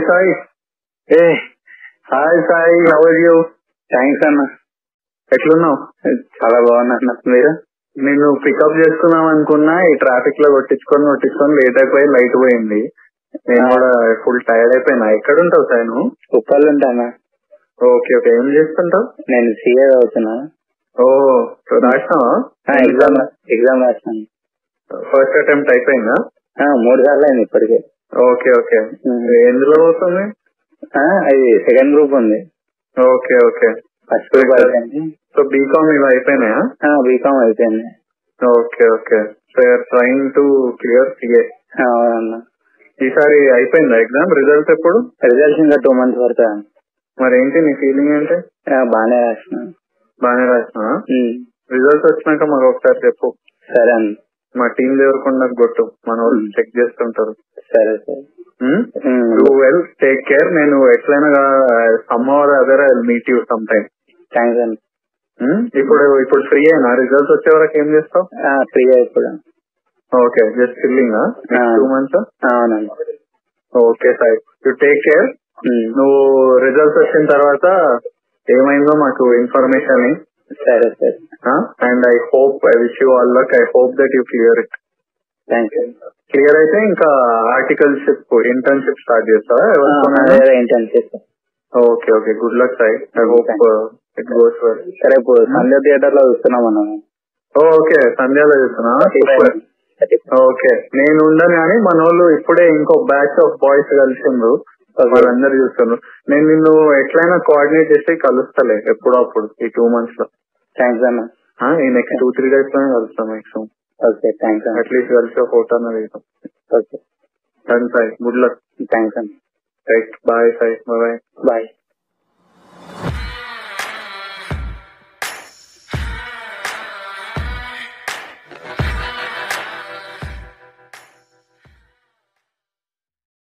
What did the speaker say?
సాయి. ఏ hi Sai, how are you? Thanks అన్న. ఎట్లున్నావు? చాలా బాగున్నా అన్న. మీరు? నేను పికప్ చేసుకుందాం అనుకున్నా, ఈ ట్రాఫిక్ లో కొట్టించుకొని లేట్ అయిపోయి లైట్ పోయింది. నేను కూడా ఫుల్ టైర్డ్ అయిపోయినా. ఎక్కడ ఉంటావు సాయి నువ్వు? ఉప్పల్ ఉంటానా. ఓకే ఓకే, ఏం చేస్తుంటావు? నేను సిఏ చదువుతున్నా. ఓ రాసినావా? ఎగ్జామ్ రాసినాను. ఫస్ట్ అటెంప్ట్ అయిపోయిందా? 3 సార్లు అయింది ఇప్పటికే. ఓకే ఓకే, ఎందులో అవుతుంది? అది సెకండ్ గ్రూప్ ఉంది. ఓకే ఓకే, ఫస్ట్ గ్రూప్ అయిపోయింది. సో బీకామ్ ఇవి అయిపోయినాయా? బీకామ్ అయిపోయింది. Okay okay, so you are trying to clear CA. అవునన్నా. ఈసారి అయిపోయిందా ఎగ్జామ్? రిజల్ట్స్ ఎప్పుడు? రిజల్ట్స్ ఇంకా 2 months పడతా. మరి ఏంటి నీ ఫీలింగ్ ఏంటి? బాగానే రాసిన. బాగానే రాసినా? రిజల్ట్స్ వచ్చినాక మాకు ఒకసారి చెప్పు. సరే అన్న. మా టీం ఎవరికొండ కొట్టు, మన వాళ్ళు చెక్ చేస్తుంటారు. సరే సరే. You well, take care. నేను ఎట్లయినా some or other I will meet you some time. Thanks అన్న. ఇప్పుడు ఫ్రీ అయినా? రిజల్ట్స్ వచ్చే వరకు ఏం చేస్తావు? ఫ్రీ ఇప్పుడు. Okay, just chilling 2 months? అవునండి. Okay Sai, you take care. నువ్వు రిజల్ట్స్ వచ్చిన తర్వాత ఏమైందో మాకు ఇన్ఫర్మేషన్. సరే సరే. And I hope, I wish you all luck. I hope that you clear it. Thank you. Clear అయితే ఇంకా ఆర్టికల్షిప్, ఇంటర్న్షిప్ స్టార్ట్ చేస్తావా? Internship. Okay okay, good luck Sai. I hope it goes well. సరే, ఇప్పుడు సంధ్య theatre లో చూస్తున్నాం మనం. Okay, సంధ్యాలో చూస్తున్నా. Okay, నేను ఉండను కానీ మన వాళ్ళు ఇప్పుడే ఇంకో బ్యాచ్ ఆఫ్ బాయ్స్ కలిసిండ్రు, వాళ్ళందరూ చూస్తున్నారు. నేను నిన్ను ఎట్లయినా కోఆర్డినేట్ చేసి కలుస్తలే ఎప్పుడో అప్పుడు ఈ 2 months లో. థ్యాంక్స్ అన్న. ఈ నెక్స్ట్ 2-3 days లోనే కలుస్తాం మాక్సిమం. Okay, thanks. అట్లీస్ట్ కలిసి ఫోటో అన్నది. Okay done Sai, good luck. Thanks అన్న. Right, bye Sai. Bye. Bye.